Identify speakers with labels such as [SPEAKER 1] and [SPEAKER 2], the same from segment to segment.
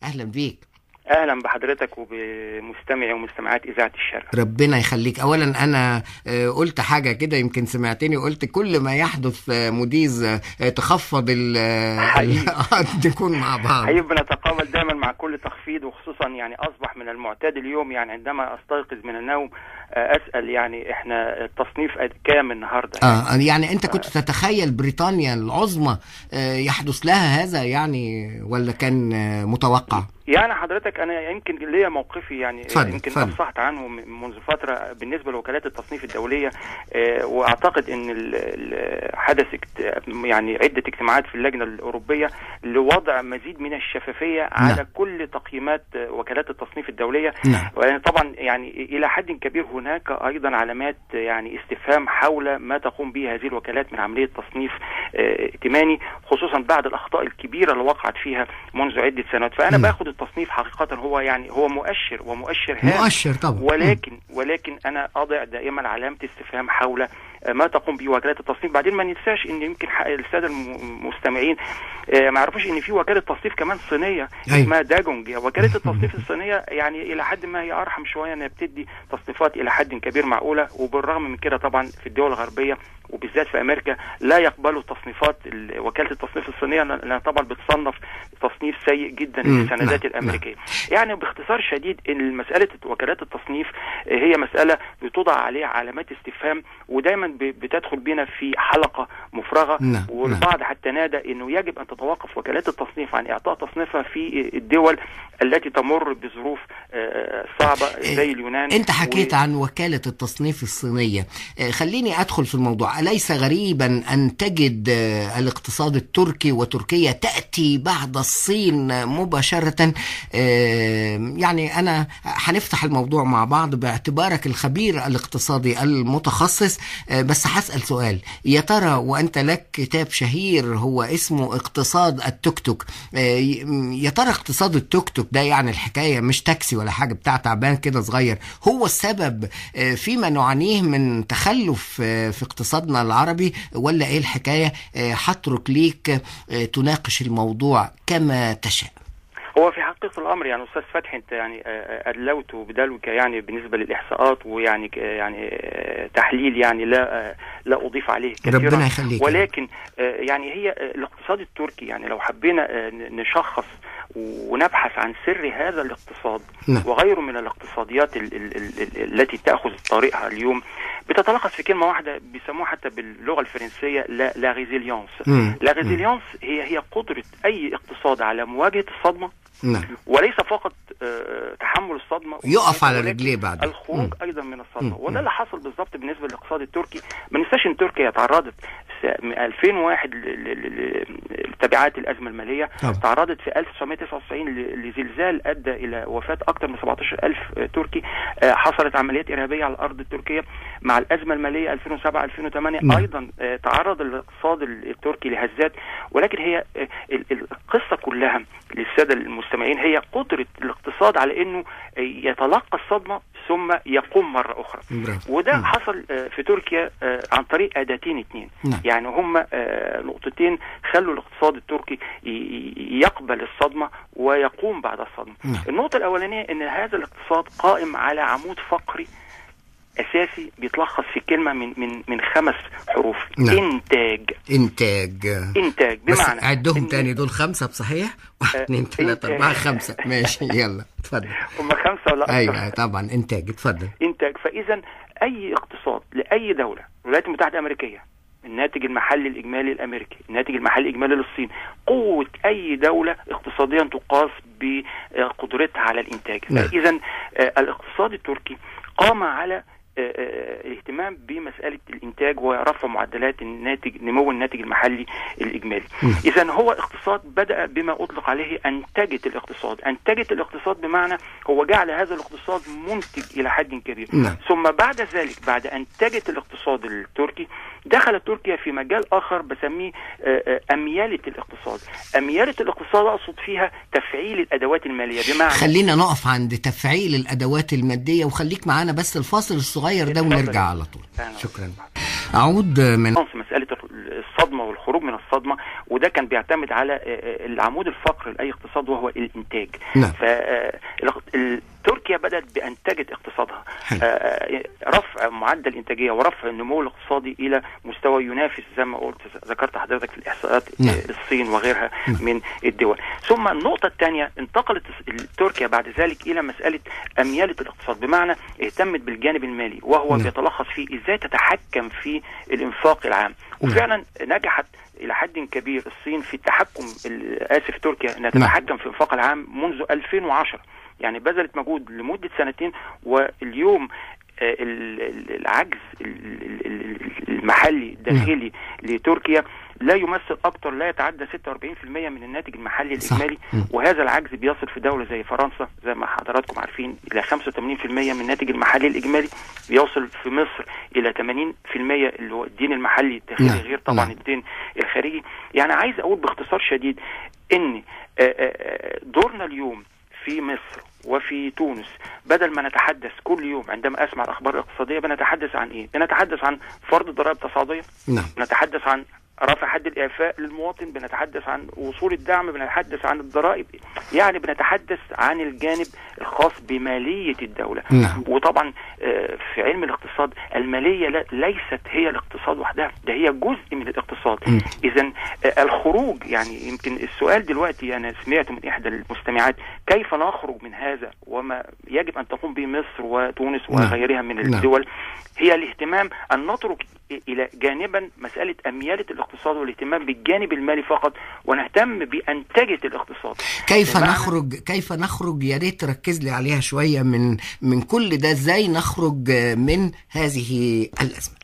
[SPEAKER 1] اهلا بيك.
[SPEAKER 2] اهلا بحضرتك وبمستمعي ومستمعات اذاعه الشرق.
[SPEAKER 1] ربنا يخليك. اولا انا قلت حاجه كده يمكن سمعتني، قلت كل ما يحدث مديز تخفض تكون مع بعض.
[SPEAKER 2] حقيقي بنتقابل دايما مع كل تخفيض، وخصوصا يعني اصبح من المعتاد اليوم يعني عندما استيقظ من النوم اسال يعني احنا التصنيف كام النهارده
[SPEAKER 1] يعني انت كنت تتخيل بريطانيا العظمى يحدث لها هذا يعني، ولا كان متوقع؟
[SPEAKER 2] يعني حضرتك انا يمكن ليا موقفي يعني يمكن افصحت عنه منذ فتره بالنسبه لوكالات التصنيف الدوليه، واعتقد ان حدث يعني عده اجتماعات في اللجنه الاوروبيه لوضع مزيد من الشفافيه على كل تقييمات وكالات التصنيف الدوليه. طبعا يعني الى حد كبير هناك ايضا علامات يعني استفهام حول ما تقوم به هذه الوكالات من عمليه تصنيف ائتماني، خصوصا بعد الاخطاء الكبيره اللي وقعت فيها منذ عده سنوات. فانا باخد التصنيف حقيقة هو يعني هو مؤشر هام،
[SPEAKER 1] مؤشر طبعا،
[SPEAKER 2] ولكن أنا أضع دائما علامة استفهام حول ما تقوم به وكالات التصنيف. بعدين ما ننساش ان يمكن الساده المستمعين ما يعرفوش ان في وكاله تصنيف كمان صينيه اسمها داجونج. وكاله التصنيف الصينيه يعني الى حد ما هي ارحم شويه، انها بتدي تصنيفات الى حد كبير معقوله، وبالرغم من كده طبعا في الدول الغربيه وبالذات في امريكا لا يقبلوا تصنيفات وكاله التصنيف الصينيه، لانها طبعا بتصنف تصنيف سيء جدا للسندات الامريكيه. يعني باختصار شديد ان مساله وكالات التصنيف هي مساله بتوضع عليها علامات استفهام، ودايما بتدخل بنا في حلقه مفرغه. والبعض حتى نادى انه يجب ان تتوقف وكالات التصنيف عن اعطاء تصنيفها في الدول التي تمر بظروف صعبه زي اليونان.
[SPEAKER 1] انت حكيت عن وكاله التصنيف الصينيه، خليني ادخل في الموضوع. أليس غريبا أن تجد الاقتصاد التركي وتركيا تأتي بعد الصين مباشرة؟ يعني أنا هنفتح الموضوع مع بعض باعتبارك الخبير الاقتصادي المتخصص، بس هسأل سؤال. يا ترى وأنت لك كتاب شهير هو اسمه اقتصاد التوك توك، يا ترى اقتصاد التوك توك ده يعني الحكاية مش تاكسي ولا حاجة بتاع تعبان كده صغير، هو السبب فيما نعانيه من تخلف في اقتصادنا العربي، ولا ايه الحكاية؟ هترك ليك تناقش الموضوع كما تشاء.
[SPEAKER 2] هو في حقيقة الأمر يعني أستاذ فتحي أنت يعني أدلوت بدلوك يعني بالنسبة للإحصاءات، ويعني تحليل يعني لا أضيف عليه كثيرا،
[SPEAKER 1] ربنا يخليك.
[SPEAKER 2] ولكن يعني هي الاقتصاد التركي يعني لو حبينا نشخص ونبحث عن سر هذا الاقتصاد وغيره من الاقتصاديات التي تأخذ طريقها اليوم، بتتلخص في كلمة واحدة بيسموها حتى باللغة الفرنسية لا ريزيليونس. لا ريزيليونس هي قدرة أي اقتصاد على مواجهة الصدمة، وليس فقط تحمل الصدمة،
[SPEAKER 1] يقف على رجليه بعد
[SPEAKER 2] الخروج أيضا من الصدمة. وده اللي حصل بالضبط بالنسبة للاقتصاد التركي. ما ننساش ان تركيا تعرضت في 2001 لتبعات الأزمة المالية، تعرضت في 1999 لزلزال أدى إلى وفاة أكثر من 17,000 تركي، حصلت عمليات إرهابية على الأرض التركية. مع الأزمة المالية 2007-2008 أيضا تعرض الاقتصاد التركي لهزات. ولكن هي القصة كلها للسادة المستمعين هي قدرة الاقتصاد على أنه يتلقى الصدمة ثم يقوم مرة أخرى. وده حصل في تركيا عن طريق أداتين اتنين. يعني هم نقطتين خلوا الاقتصاد التركي يقبل الصدمة ويقوم بعد الصدمة. النقطة الأولانية أن هذا الاقتصاد قائم على عمود فقري أساسي بيتلخص في كلمة من 5 حروف. إنتاج بمعنى
[SPEAKER 1] عدهم تاني، دول 5 بصحيح؟ 1 2 3 4 5 ماشي يلا اتفضل.
[SPEAKER 2] هم 5 ولا أكثر؟
[SPEAKER 1] أيوة طبعا إنتاج. اتفضل.
[SPEAKER 2] إنتاج. فإذا أي اقتصاد لأي دولة، الولايات المتحدة الأمريكية الناتج المحلي الإجمالي الأمريكي، الناتج المحلي الإجمالي للصين، قوة أي دولة اقتصاديا تقاس بقدرتها على الإنتاج. فإذا الاقتصاد التركي قام على الاهتمام بمسألة الإنتاج ورفع معدلات نمو الناتج المحلي الإجمالي. إذن هو اقتصاد بدأ بما أطلق عليه أنتجة الاقتصاد بمعنى هو جعل هذا الاقتصاد منتج إلى حد كبير. ثم بعد ذلك بعد أنتجة الاقتصاد التركي دخلت تركيا في مجال آخر بسميه أميالة الاقتصاد. أميالة الاقتصاد أقصد فيها تفعيل الأدوات المالية. بمعنى
[SPEAKER 1] خلينا نقف عند تفعيل الأدوات المادية، وخليك معانا بس الفاصل الصغير ده ونرجع على طول. شكرا. أعود من
[SPEAKER 2] مسألة الصدمة الخروج من الصدمه، وده كان بيعتمد على العمود الفقري لاي اقتصاد وهو الانتاج. تركيا بدأت بأنتجت اقتصادها، رفع معدل الإنتاجية ورفع النمو الاقتصادي إلى مستوى ينافس زي ما قلت ذكرت حضرتك في الإحصاءات الصين وغيرها من الدول. ثم النقطة الثانية، انتقلت تركيا بعد ذلك إلى مسألة أميالة الاقتصاد، بمعنى اهتمت بالجانب المالي وهو بيتلخص في إزاي تتحكم في الإنفاق العام، وفعلا نجحت إلى حد كبير الصين في التحكم، تركيا أنها تتحكم في الإنفاق العام منذ 2010. يعني بذلت مجهود لمدة سنتين، واليوم العجز المحلي الداخلي لتركيا لا يمثل أكثر، لا يتعدى 46% من الناتج المحلي الإجمالي، وهذا العجز بيصل في دولة زي فرنسا زي ما حضراتكم عارفين إلى 85% من الناتج المحلي الإجمالي، بيوصل في مصر إلى 80% اللي هو الدين المحلي الداخلي غير طبعا الدين الخارجي. يعني عايز أقول باختصار شديد إن دورنا اليوم في مصر وفي تونس، بدل ما نتحدث كل يوم عندما أسمع الأخبار الاقتصادية بنتحدث عن إيه؟ بنتحدث عن فرض ضرائب تصاعدية، بنتحدث عن رفع حد الإعفاء للمواطن، بنتحدث عن وصول الدعم، بنتحدث عن الضرائب، يعني بنتحدث عن الجانب الخاص بمالية الدولة. وطبعا في علم الاقتصاد المالية ليست هي الاقتصاد وحدها، ده هي جزء من الاقتصاد. إذا الخروج، يعني يمكن السؤال دلوقتي أنا سمعته من إحدى المستمعات، كيف نخرج من هذا وما يجب أن تقوم به مصر وتونس وغيرها من الدول، هي الاهتمام أن نترك إلى جانبا مسألة أميالة الاقتصاد والاهتمام بالجانب المالي فقط، ونهتم بأنتجة الاقتصاد.
[SPEAKER 1] كيف نخرج يا ريت تركز لي عليها شوية من كل ده، ازاي نخرج من هذه الأزمة؟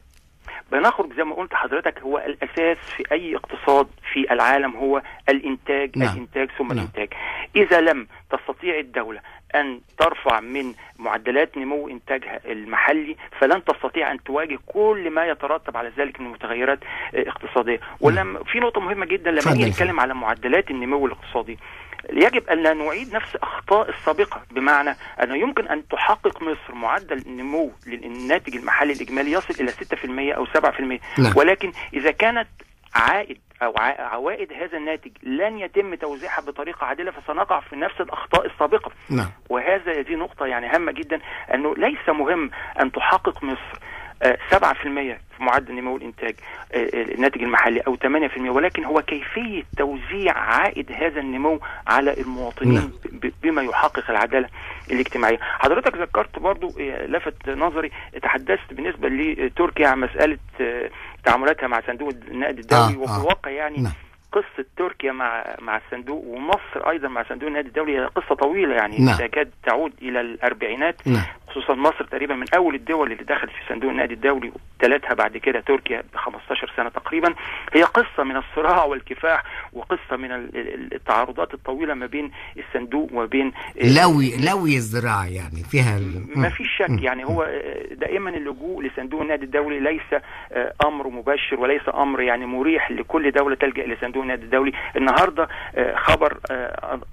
[SPEAKER 2] بنخرج زي ما قلت حضرتك، هو الأساس في أي اقتصاد في العالم هو الإنتاج. الإنتاج ثم الإنتاج. إذا لم تستطيع الدولة أن ترفع من معدلات نمو إنتاجها المحلي، فلن تستطيع أن تواجه كل ما يترتب على ذلك من متغيرات اقتصادية. ولما في نقطة مهمة جدا لما نيجي نتكلم على معدلات النمو الاقتصادي، يجب أن لا نعيد نفس أخطاء السابقة، بمعنى أنه يمكن أن تحقق مصر معدل النمو للناتج المحلي الإجمالي يصل إلى 6% أو 7%، ولكن إذا كانت عوائد هذا الناتج لن يتم توزيعها بطريقة عادلة، فسنقع في نفس الأخطاء السابقة. وهذا دي نقطة يعني هامة جدا، أنه ليس مهم أن تحقق مصر 7% في معدل نمو الإنتاج الناتج المحلي أو 8%، ولكن هو كيفية توزيع عائد هذا النمو على المواطنين بما يحقق العدالة الاجتماعية. حضرتك ذكرت برضو لفت نظري، تحدثت بالنسبة لتركيا عن مسألة تعاملاتها مع صندوق النقد الدولي، وفي الواقع يعني قصة تركيا مع الصندوق ومصر أيضا مع صندوق النقد الدولي هي قصة طويلة، يعني تكاد تعود إلى الأربعينات. خصوصا مصر تقريبا من أول الدول اللي دخلت في صندوق النقد الدولي، تلاتها بعد كده تركيا ب15 سنة تقريبا. هي قصة من الصراع والكفاح، وقصة من التعارضات الطويلة ما بين الصندوق وبين
[SPEAKER 1] لوي الزراعة، يعني فيها
[SPEAKER 2] ما فيش شك. يعني هو دائما اللجوء لصندوق النقد الدولي ليس أمر مبشر وليس أمر يعني مريح لكل دولة تلجأ لصندوق النقد الدولي. النهاردة خبر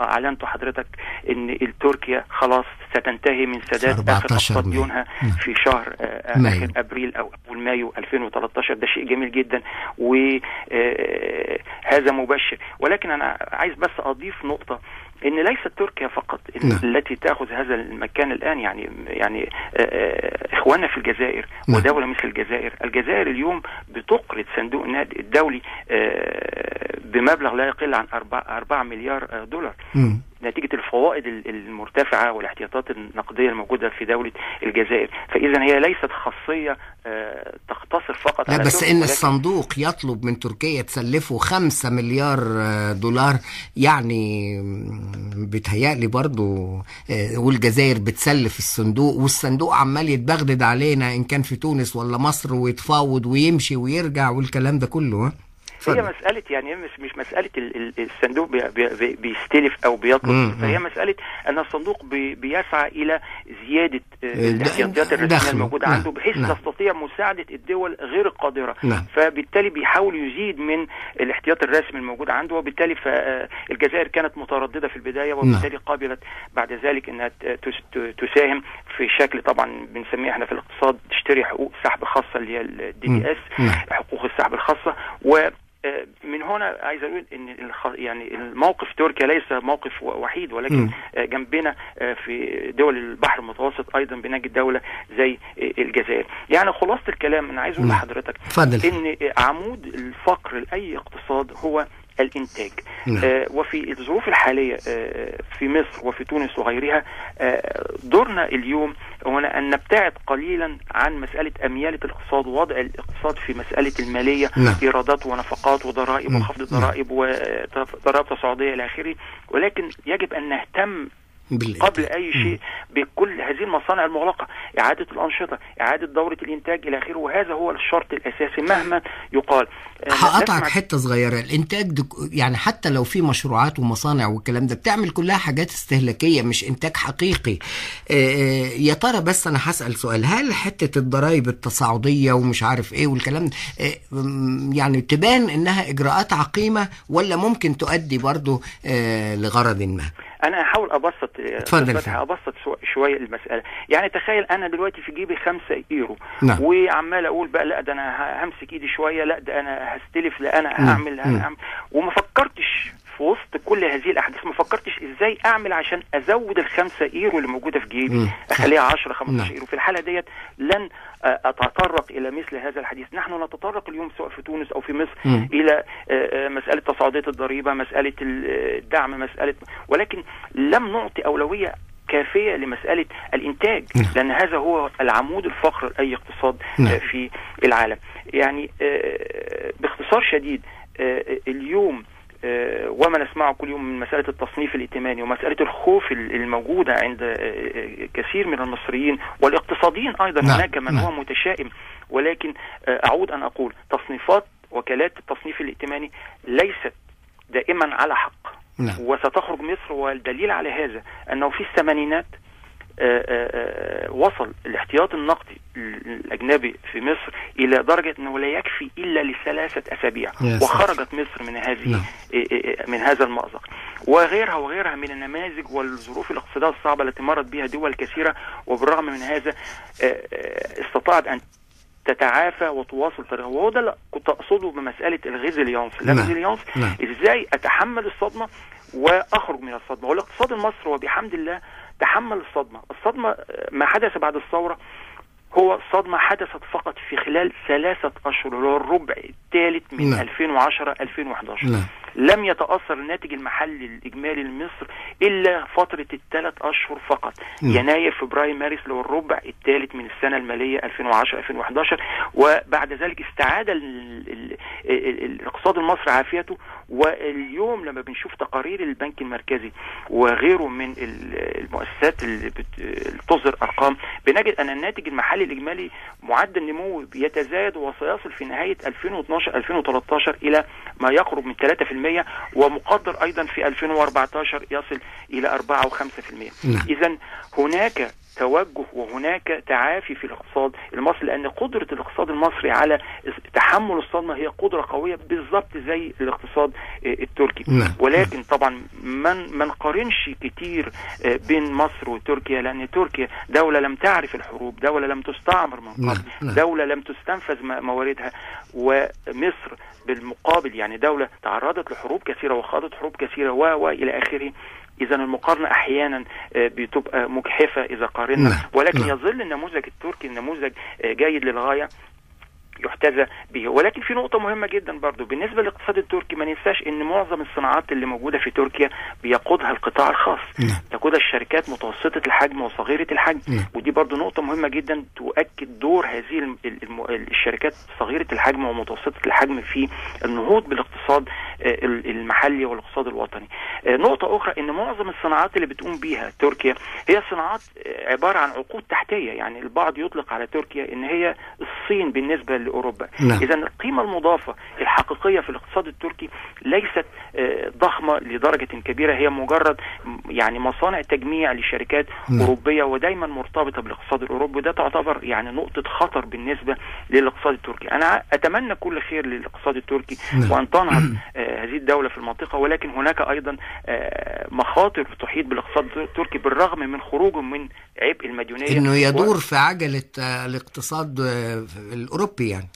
[SPEAKER 2] أعلنته حضرتك إن تركيا خلاص ستنتهي من سداد آخر أقساط ديونها في شهر آخر أبريل أو مايو 2013. ده شيء جميل جدا وهذا مبشر. ولكن أنا عايز بس أضيف نقطة، إن ليست تركيا فقط التي تأخذ هذا المكان الآن. يعني إخواننا في الجزائر ودولة مثل الجزائر اليوم بتقرض صندوق النقد الدولي بمبلغ لا يقل عن 4 مليار دولار نتيجة الفوائد المرتفعة والاحتياطات النقدية الموجودة في دولة الجزائر. فإذا هي ليست خاصية تقتصر فقط على
[SPEAKER 1] بس إن الصندوق يطلب من تركيا تسلفه 5 مليار دولار، يعني بتهيألي برضو والجزائر بتسلف الصندوق، والصندوق عمال يتبغدد علينا إن كان في تونس ولا مصر، ويتفاوض ويمشي ويرجع والكلام ده كله.
[SPEAKER 2] هي مسألة يعني مش مسألة الصندوق بيستلف أو بيطلب، فهي مسألة أن الصندوق بيسعى إلى زيادة الاحتياطات الرسمية الموجودة عنده، بحيث تستطيع مساعدة الدول غير القادرة. فبالتالي بيحاول يزيد من الاحتياط الرسمي الموجود عنده، وبالتالي فالجزائر كانت مترددة في البداية، وبالتالي قابلت بعد ذلك أنها تساهم في شكل طبعا بنسميه احنا في الاقتصاد تشتري حقوق سحب خاصة اللي هي الDDS، حقوق السحب الخاصة. و من هنا عايز اقول ان يعني الموقف تركيا ليس موقف وحيد، ولكن جنبنا في دول البحر المتوسط ايضا بنجد دوله زي الجزائر. يعني خلاصه الكلام انا عايز اقول لحضرتك ان عمود الفقر لاي اقتصاد هو الانتاج. وفي الظروف الحاليه في مصر وفي تونس وغيرها دورنا اليوم هو ان نبتعد قليلا عن مساله امياله الاقتصاد ووضع الاقتصاد في مساله الماليه، ايرادات ونفقات وضرائب وخفض ضرائب وضرائب تصاعديه الى اخره، ولكن يجب ان نهتم قبل أي شيء بكل هذه المصانع المغلقة، إعادة الأنشطة، إعادة دورة الإنتاج إلى آخره، وهذا هو الشرط الأساسي مهما يقال.
[SPEAKER 1] هقطعك حتة صغيرة. الإنتاج يعني حتى لو في مشروعات ومصانع والكلام ده بتعمل كلها حاجات استهلاكية مش إنتاج حقيقي. يا ترى بس أنا هسأل سؤال، هل حتة الضرائب التصاعدية ومش عارف إيه والكلام يعني تبان إنها إجراءات عقيمة ولا ممكن تؤدي برضو لغرض ما؟
[SPEAKER 2] انا هحاول ابسط شويه المساله. يعني تخيل انا دلوقتي في جيبي 5 يورو وعمال اقول بقى لا ده انا همسك ايدي شويه، لا ده انا هستلف، لا انا هعمل وما فكرتش في وسط كل هذه الاحداث، ما فكرتش ازاي اعمل عشان ازود ال5 يورو اللي موجوده في جيبي اخليها 10 15 يورو. في الحاله ديت لن اتطرق الى مثل هذا الحديث. نحن نتطرق اليوم سواء في تونس او في مصر الى مساله تصاعديه الضريبه، مساله الدعم، مساله، ولكن لم نعطي اولويه كافيه لمساله الانتاج، لان هذا هو العمود الفقري لاي اقتصاد في العالم. يعني باختصار شديد اليوم وما نسمعه كل يوم من مسألة التصنيف الائتماني ومسألة الخوف الموجودة عند كثير من المصريين والاقتصاديين أيضا. هناك من هو متشائم، ولكن أعود أن أقول تصنيفات وكالات التصنيف الائتماني ليست دائما على حق، وستخرج مصر، والدليل على هذا أنه في الثمانينات وصل الاحتياط النقدي الأجنبي في مصر إلى درجة أنه لا يكفي إلا ل3 أسابيع، وخرجت مصر من هذا المأزق. وغيرها من النماذج والظروف الاقتصادية الصعبة التي مرت بها دول كثيرة، وبالرغم من هذا استطاعت أن تتعافى وتواصل طريقها. وهو ده اللي كنت أقصده بمسألة الريزيليانس. الريزيليانس إزاي أتحمل الصدمة وأخرج من الصدمة. والاقتصاد المصري وبحمد الله تحمل الصدمة. ما حدث بعد الثورة هو صدمة حدثت فقط في خلال 3 أشهر، هو الربع الثالث من 2010-2011. لم يتأثر الناتج المحلي الإجمالي لمصر إلا فترة ال3 أشهر فقط، يناير فبراير مارس، اللي هو الربع الثالث من السنة المالية 2010-2011. وبعد ذلك استعاد الاقتصاد المصري عافيته. واليوم لما بنشوف تقارير البنك المركزي وغيره من المؤسسات اللي تصدر أرقام، بنجد أن الناتج المحلي الإجمالي معدل نمو يتزايد وسيصل في نهاية 2012-2013 إلى ما يقرب من 3%، ومقدر أيضا في 2014 يصل إلى 4 و5%. إذن هناك توجه وهناك تعافي في الاقتصاد المصري، لأن قدرة الاقتصاد المصري على تحمل الصدمة هي قدرة قوية بالضبط زي الاقتصاد التركي. ولكن طبعا ما نقارنش كتير بين مصر وتركيا، لأن تركيا دولة لم تعرف الحروب، دولة لم تستعمر من قبل، دولة لم تستنفذ مواردها. ومصر بالمقابل يعني دولة تعرضت لحروب كثيرة وخاضت حروب كثيرة وإلى آخره. إذا المقارنة أحيانا بتبقى مجحفة إذا قارنا، ولكن يظل النموذج التركي نموذج جيد للغاية يحتذى به. ولكن في نقطة مهمة جدا برضو بالنسبة للاقتصاد التركي، ما ننساش ان معظم الصناعات اللي موجودة في تركيا بيقودها القطاع الخاص، تقودها الشركات متوسطة الحجم وصغيرة الحجم. ودي برضو نقطة مهمة جدا تؤكد دور هذه الشركات صغيرة الحجم ومتوسطة الحجم في النهوض بالاقتصاد المحلي والاقتصاد الوطني. نقطة أخرى ان معظم الصناعات اللي بتقوم بيها تركيا هي صناعات عبارة عن عقود تحتية. يعني البعض يطلق على تركيا ان هي الصين بالنسبة لأوروبا. إذا القيمة المضافة الحقيقية في الاقتصاد التركي ليست ضخمة لدرجة كبيرة، هي مجرد يعني مصانع تجميع لشركات أوروبية ودايما مرتبطة بالاقتصاد الأوروبي. وده تعتبر يعني نقطة خطر بالنسبة للاقتصاد التركي. أنا أتمنى كل خير للاقتصاد التركي وأن تنهض هذه الدولة في المنطقة، ولكن هناك أيضا مخاطر تحيط بالاقتصاد التركي بالرغم من خروجه من عبء المديونية،
[SPEAKER 1] إنه يدور في عجلة الاقتصاد الأوروبي. يعني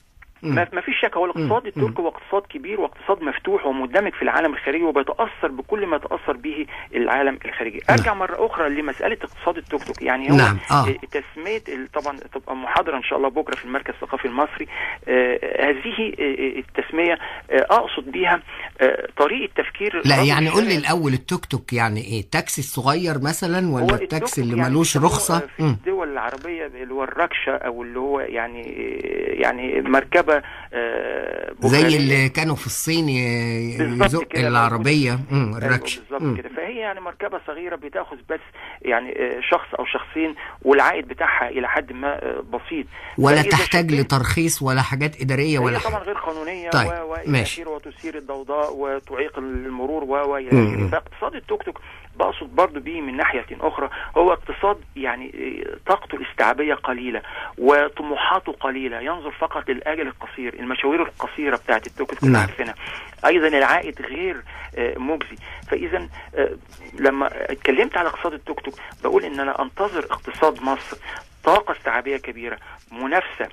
[SPEAKER 2] ما فيش شك. هو الاقتصاد التركي هو اقتصاد كبير واقتصاد مفتوح ومندمج في العالم الخارجي وبيتاثر بكل ما يتاثر به العالم الخارجي. ارجع مره اخرى لمساله اقتصاد التوك توك. يعني هو تسميه طبعا تبقى محاضره ان شاء الله بكره في المركز الثقافي المصري. هذه التسميه اقصد بيها طريقه تفكير.
[SPEAKER 1] لا يعني قول لي الاول التوك توك يعني ايه؟ تاكسي الصغير مثلا ولا التاكسي اللي ملوش رخصه؟
[SPEAKER 2] في الدول العربيه اللي هو الركشه او اللي هو يعني مركبه
[SPEAKER 1] زي اللي كانوا في الصين يزق العربيه الركشه.
[SPEAKER 2] بالظبط كده. فهي يعني مركبه صغيره بتاخذ بس يعني شخص او شخصين والعائد بتاعها الى حد ما بسيط،
[SPEAKER 1] ولا تحتاج لترخيص ولا حاجات اداريه ولا
[SPEAKER 2] طبعا غير قانونيه.
[SPEAKER 1] طيب.
[SPEAKER 2] وتثير الضوضاء وتعيق المرور فاقتصاد التوك توك بقصد برضو بيه من ناحية أخرى هو اقتصاد يعني طاقته الاستيعابية قليلة وطموحاته قليلة، ينظر فقط للأجل القصير، المشاوير القصيرة بتاعت التوك توك عارفينها. أيضا العائد غير مجزي. فإذا لما اتكلمت على اقتصاد التوك توك بقول إن أنا أنتظر اقتصاد مصر طاقة استيعابية كبيرة، منافسة،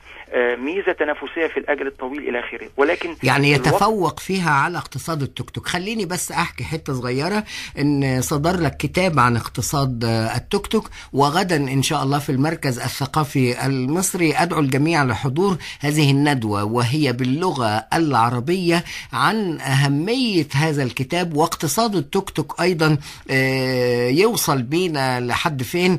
[SPEAKER 2] ميزة تنافسية في الأجل الطويل إلى آخره، ولكن
[SPEAKER 1] يعني يتفوق فيها على اقتصاد التوك توك. خليني بس أحكي حتة صغيرة، إن صدر لك كتاب عن اقتصاد التوك توك، وغدا إن شاء الله في المركز الثقافي المصري أدعو الجميع لحضور هذه الندوة، وهي باللغة العربية عن أهمية هذا الكتاب واقتصاد التوك توك أيضا يوصل بينا لحد فين،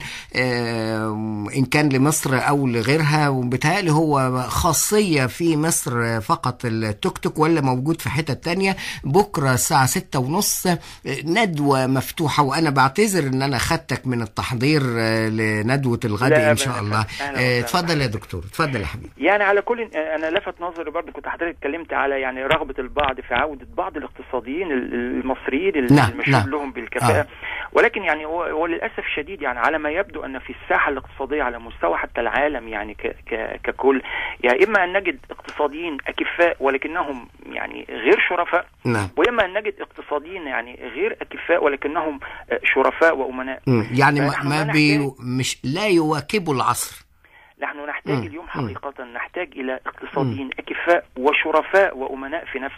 [SPEAKER 1] إن كان لمصر أو لغيرها. وبالتالي هو خاصية في مصر فقط التوك توك ولا موجود في حتة تانية؟ بكرة الساعة 6:30 ندوة مفتوحة، وأنا بعتذر إن أنا خدتك من التحضير لندوة الغد إن شاء الله. اتفضل يا دكتور، اتفضل يا حبيبي.
[SPEAKER 2] يعني على كل أنا لفت نظري برضو، كنت حضرتك اتكلمت على يعني رغبة البعض في عودة بعض الاقتصاديين المصريين المشهود لهم بالكفاءة، ولكن يعني هو للأسف الشديد يعني على ما يبدو أن في الساحة الاقتصادية على مستوى حتى العالم يعني ككل، يعني إما أن نجد اقتصاديين أكفاء ولكنهم يعني غير شرفاء، وإما أن نجد اقتصاديين يعني غير أكفاء ولكنهم شرفاء وأمناء.
[SPEAKER 1] يعني مش لا يواكبوا العصر.
[SPEAKER 2] نحن نحتاج اليوم حقيقة نحتاج إلى اقتصاديين أكفاء وشرفاء وأمناء في نفس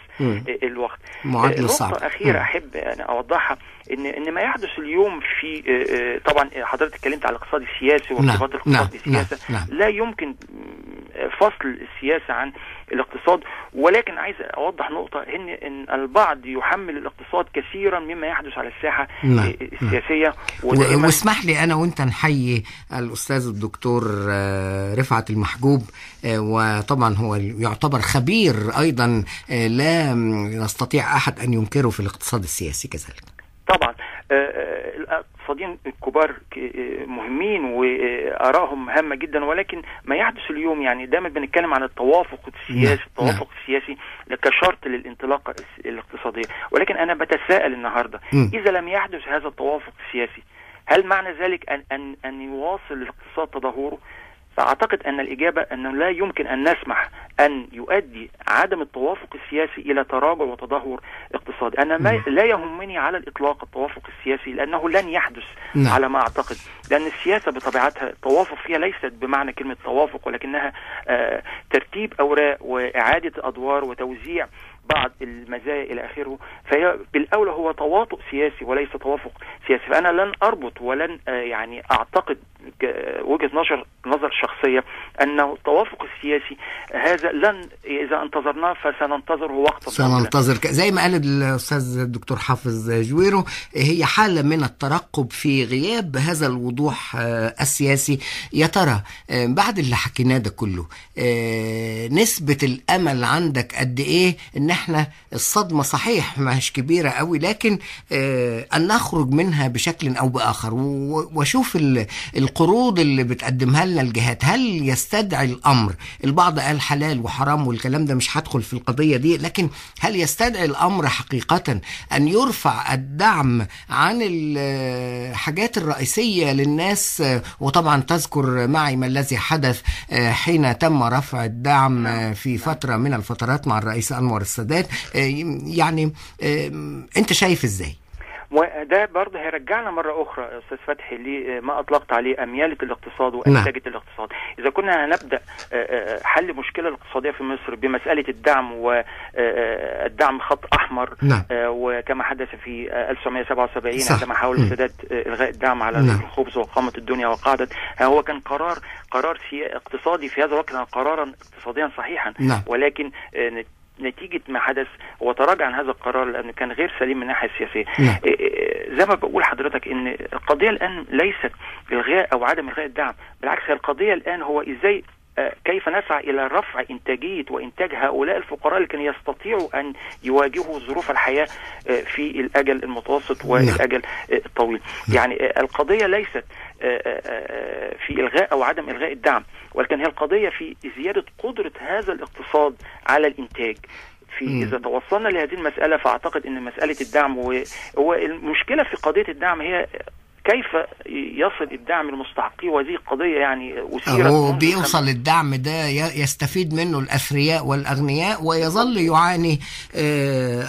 [SPEAKER 2] الوقت. نقطة أخيرة أحب أنا أوضحها، إن ما يحدث اليوم في طبعا حضرتك اتكلمت على الاقتصاد السياسي وارتباط الاقتصاد بالسياسة. لا يمكن فصل السياسة عن الاقتصاد، ولكن عايز أوضح نقطة، إن البعض يحمل الاقتصاد كثيرا مما يحدث على الساحة السياسية.
[SPEAKER 1] واسمح لي أنا وأنت نحيي الأستاذ الدكتور رفعت المحجوب، وطبعا هو يعتبر خبير أيضا لا يستطيع أحد أن ينكره في الاقتصاد السياسي كذلك.
[SPEAKER 2] طبعا الاقتصاديين الكبار مهمين وآرائهم هامة جدا، ولكن ما يحدث اليوم يعني دايما بنتكلم عن التوافق السياسي، التوافق السياسي كشرط للانطلاقة الاقتصادية، ولكن أنا بتساءل النهاردة إذا لم يحدث هذا التوافق السياسي هل معنى ذلك أن يواصل الاقتصاد تدهوره؟ فأعتقد أن الإجابة أنه لا يمكن أن نسمح أن يؤدي عدم التوافق السياسي إلى تراجع وتدهور اقتصادي. أنا لا يهمني على الإطلاق التوافق السياسي، لأنه لن يحدث على ما أعتقد، لأن السياسة بطبيعتها التوافق فيها ليست بمعنى كلمة توافق، ولكنها ترتيب أوراق وإعادة أدوار وتوزيع بعض المزايا إلى آخره، فهي بالأولى هو تواطؤ سياسي وليس توافق سياسي. فأنا لن أربط ولن يعني أعتقد وجهة نظر شخصية أنه التوافق السياسي هذا لن إذا انتظرناه فسننتظره وقتا
[SPEAKER 1] سننتظر زي ما قال الأستاذ الدكتور حافظ جويرو، هي حالة من الترقب في غياب هذا الوضوح السياسي. يا ترى بعد اللي حكيناه ده كله نسبة الأمل عندك قد إيه إن احنا الصدمة صحيح مش كبيرة قوي، لكن أن نخرج منها بشكل أو بآخر؟ وشوف القروض اللي بتقدمها لنا الجهات، هل يستدعي الأمر؟ البعض قال حلال وحرام والكلام ده، مش هدخل في القضية دي، لكن هل يستدعي الأمر حقيقة أن يرفع الدعم عن الحاجات الرئيسية للناس؟ وطبعا تذكر معي ما الذي حدث حين تم رفع الدعم في فترة من الفترات مع الرئيس أنور السادات. يعني أنت شايف إزاي؟
[SPEAKER 2] وده برضه هيرجعنا مرة أخرى أستاذ فتحي لما أطلقت عليه أميالة الاقتصاد وأنتاجة الاقتصاد. إذا كنا هنبدأ حل المشكلة الاقتصادية في مصر بمسألة الدعم والدعم خط أحمر، وكما حدث في 1977 عندما حاول السادات إلغاء الدعم على الخبز وقامت الدنيا وقعدت، هو كان قرار اقتصادي في هذا الوقت، كان قرارا اقتصاديا صحيحا، ولكن نتيجة ما حدث هو تراجع عن هذا القرار لأنه كان غير سليم من الناحية السياسية. زي ما بقول حضرتك إن القضية الآن ليست إلغاء أو عدم إلغاء الدعم، بالعكس هي القضية الآن هو إزاي كيف نسعى إلى رفع إنتاجية وإنتاج هؤلاء الفقراء اللي كانوا يستطيعوا أن يواجهوا ظروف الحياة في الأجل المتوسط والأجل الطويل. يعني القضية ليست في إلغاء أو عدم إلغاء الدعم، ولكن هي القضية في زيادة قدرة هذا الاقتصاد على الإنتاج. إذا توصلنا لهذه المسألة فأعتقد أن مسألة الدعم هو المشكلة في قضية الدعم هي كيف يصل الدعم المستحقين، وهذه قضية يعني
[SPEAKER 1] هو بيوصل الدعم ده يستفيد منه الأثرياء والأغنياء ويظل يعاني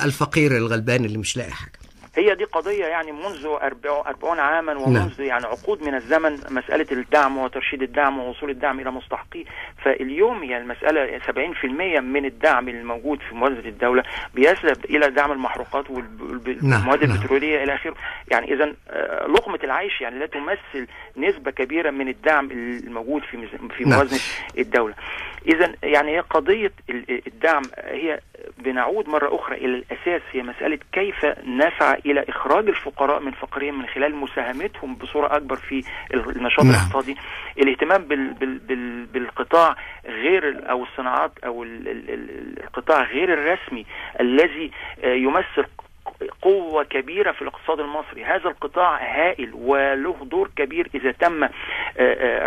[SPEAKER 1] الفقير الغلبان اللي مش لاقي حاجة.
[SPEAKER 2] هي دي قضية يعني منذ 40 عاما ومنذ يعني عقود من الزمن، مسألة الدعم وترشيد الدعم ووصول الدعم إلى مستحقيه. فاليوم يعني المسألة 70% من الدعم الموجود في موازنة الدولة بيذهب إلى دعم المحروقات والمواد البترولية إلى آخره. يعني إذا لقمة العيش يعني لا تمثل نسبة كبيرة من الدعم الموجود في موازنة الدولة. إذا يعني هي قضية الدعم هي بنعود مرة أخرى إلى الأساس، هي مسألة كيف نسعى إلى إخراج الفقراء من فقرهم من خلال مساهمتهم بصورة أكبر في النشاط الاقتصادي، الاهتمام بالقطاع غير أو الصناعات أو القطاع غير الرسمي الذي يمثل قوة كبيرة في الاقتصاد المصري. هذا القطاع هائل وله دور كبير إذا تم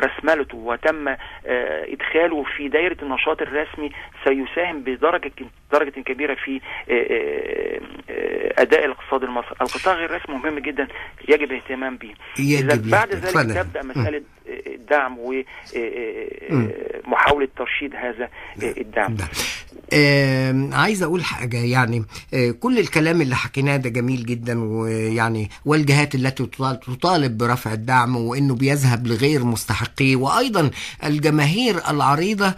[SPEAKER 2] رسملته وتم إدخاله في دائرة النشاط الرسمي، سيساهم بدرجة كبيرة في أداء الاقتصاد المصري. القطاع غير الرسمي مهم جدا، يجب الاهتمام به. إذا بعد ذلك تبدأ مسألة الدعم ومحاولة ترشيد هذا الدعم.
[SPEAKER 1] عايز أقول حاجة، يعني كل الكلام اللي حكيناه ده جميل جدا، ويعني والجهات التي تطالب برفع الدعم وإنه بيذهب لغير مستحقيه، وأيضا الجماهير العريضة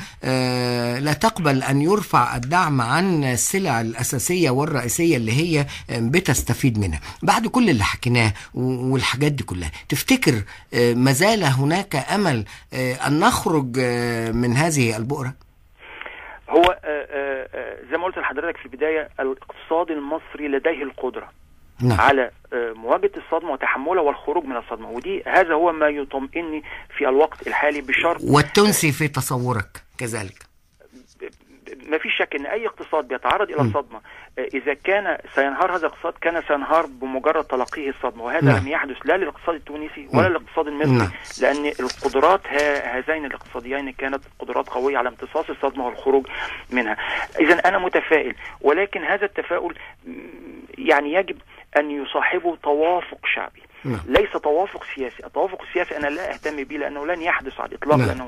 [SPEAKER 1] لا تقبل أن يرفع الدعم عن السلع الأساسية والرئيسية اللي هي بتستفيد منها. بعد كل اللي حكيناه والحاجات دي كلها، تفتكر مازال هناك أمل أن نخرج من هذه البؤرة؟
[SPEAKER 2] هو زي ما قلت لحضرتك في البداية، الاقتصاد المصري لديه القدرة على مواجهة الصدمة وتحملها والخروج من الصدمة، هذا هو ما يطمئني في الوقت الحالي بشرط.
[SPEAKER 1] والتونسي في تصورك كذلك؟
[SPEAKER 2] ما فيش شك ان اي اقتصاد بيتعرض الى صدمة اذا كان سينهار هذا الاقتصاد كان سينهار بمجرد تلقيه الصدمة، وهذا لم يحدث لا للاقتصاد التونسي ولا للاقتصاد المصري، لان القدرات هذين الاقتصاديين كانت قدرات قوية على امتصاص الصدمة والخروج منها. اذا انا متفائل، ولكن هذا التفاؤل يعني يجب ان يصاحبه توافق شعبي، ليس توافق سياسي. التوافق السياسي أنا لا أهتم به لأنه لن يحدث على الإطلاق، لأن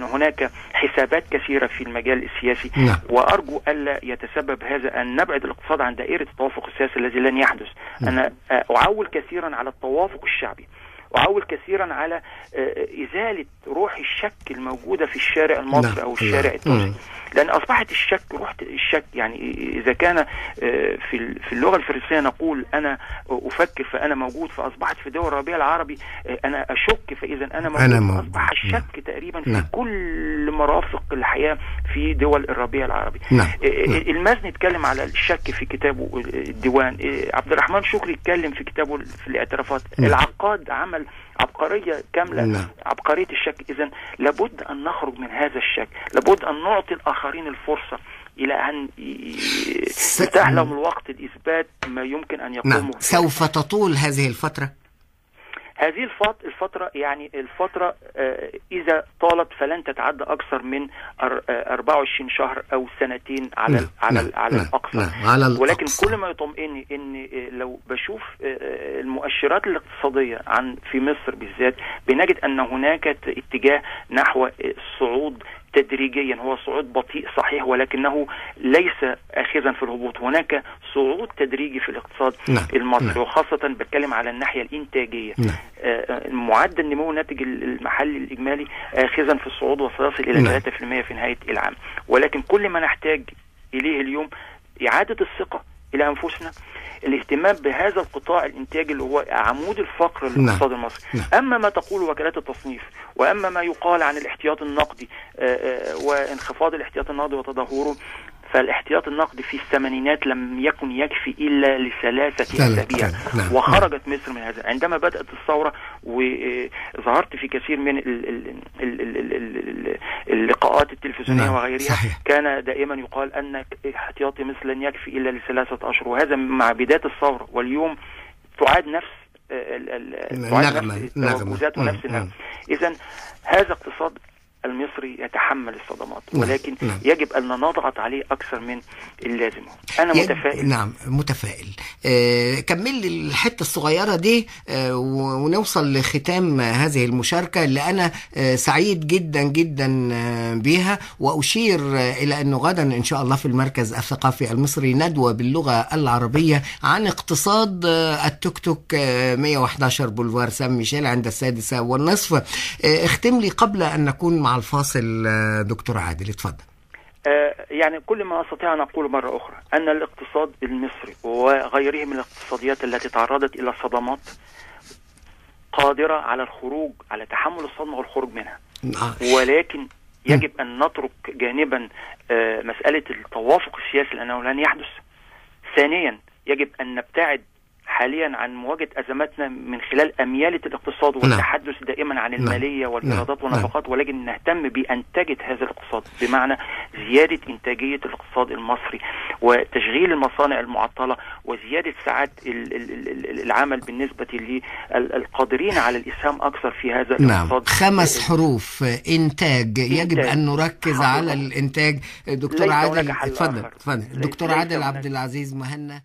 [SPEAKER 2] هناك حسابات كثيرة في المجال السياسي، وأرجو ألا يتسبب هذا أن نبعد الاقتصاد عن دائرة التوافق السياسي الذي لن يحدث. أنا أعول كثيرا على التوافق الشعبي، وأعول كثيرا على إزالة روح الشك الموجودة في الشارع المصري أو الشارع التونسي، لأن أصبحت روح الشك. يعني إذا كان في اللغة الفرنسية نقول أنا أفكر فأنا موجود، فأصبحت في دول الربيع العربي أنا أشك فإذا أنا موجود. أصبح الشك تقريبا في كل مرافق الحياة في دول الربيع العربي. المازني اتكلم على الشك في كتابه الديوان، عبد الرحمن شكري اتكلم في كتابه في الاعترافات. العقاد عمل عبقرية كاملة، عبقرية الشك. إذن لابد أن نخرج من هذا الشك، لابد أن نعطي الآخرين الفرصة إلى أن يتاح لهم الوقت لإثبات ما يمكن أن يقوموا.
[SPEAKER 1] سوف تطول هذه الفترة؟
[SPEAKER 2] هذه الفترة يعني الفترة إذا طالت فلن تتعدى أكثر من 24 شهر أو سنتين على الأقصى. ولكن كل ما يطمئني إن لو بشوف المؤشرات الاقتصادية في مصر بالذات، بنجد أن هناك اتجاه نحو الصعود تدريجيا، هو صعود بطيء صحيح ولكنه ليس آخذا في الهبوط، هناك صعود تدريجي في الاقتصاد المصري، وخاصة بتكلم على الناحية الإنتاجية. معدل نمو الناتج المحلي الإجمالي آخذا في الصعود وسيصل إلى 3% في نهاية العام، ولكن كل ما نحتاج إليه اليوم إعادة الثقة إلى أنفسنا، الاهتمام بهذا القطاع الانتاجي اللي هو عمود الفقر للاقتصاد المصري. اما ما تقول وكالات التصنيف، واما ما يقال عن الاحتياط النقدي وانخفاض الاحتياط النقدي وتدهوره، فالاحتياط النقدي في الثمانينات لم يكن يكفي إلا ل3 أسابيع، وخرجت مصر من هذا. عندما بدأت الثورة وظهرت في كثير من اللقاءات التلفزيونية وغيرها، كان دائما يقال أن احتياطي مصر لن يكفي إلا ل3 أشهر، وهذا مع بداية الثورة. واليوم تعاد نفس التوجهات ونفس النغمة. إذن هذا اقتصاد المصري يتحمل الصدمات، ولكن يجب أن نضغط عليه أكثر من اللازم. أنا متفائل.
[SPEAKER 1] نعم متفائل. كمل لي الحتة الصغيرة دي ونوصل لختام هذه المشاركة اللي أنا سعيد جدا جدا بها، وأشير إلى أنه غدا إن شاء الله في المركز الثقافي المصري ندوة باللغة العربية عن اقتصاد التوك توك 111 بولفار سان ميشيل عند 6:30. اختم لي قبل أن نكون مع الفاصل دكتور عادل، اتفضل.
[SPEAKER 2] يعني كل ما أستطيع أن أقول مرة أخرى أن الاقتصاد المصري وغيره من الاقتصاديات التي تعرضت إلى صدمات قادرة على الخروج، على تحمل الصدمة والخروج منها، ولكن يجب أن نترك جانبا مسألة التوافق السياسي لأنه لن يحدث. ثانيا يجب أن نبتعد حاليا عن مواجهة أزماتنا من خلال أميالة الاقتصاد والتحدث دائما عن المالية والإيرادات والنفقات، ولكن نهتم بأنتاجة هذا الاقتصاد، بمعنى زيادة إنتاجية الاقتصاد المصري وتشغيل المصانع المعطلة وزيادة ساعات العمل بالنسبة للقادرين على الإسهام أكثر في هذا الاقتصاد.
[SPEAKER 1] 5 حروف إنتاج. يجب أن نركز على الإنتاج. دكتور عادل اتفضل. دكتور عادل عبد العزيز مهنا.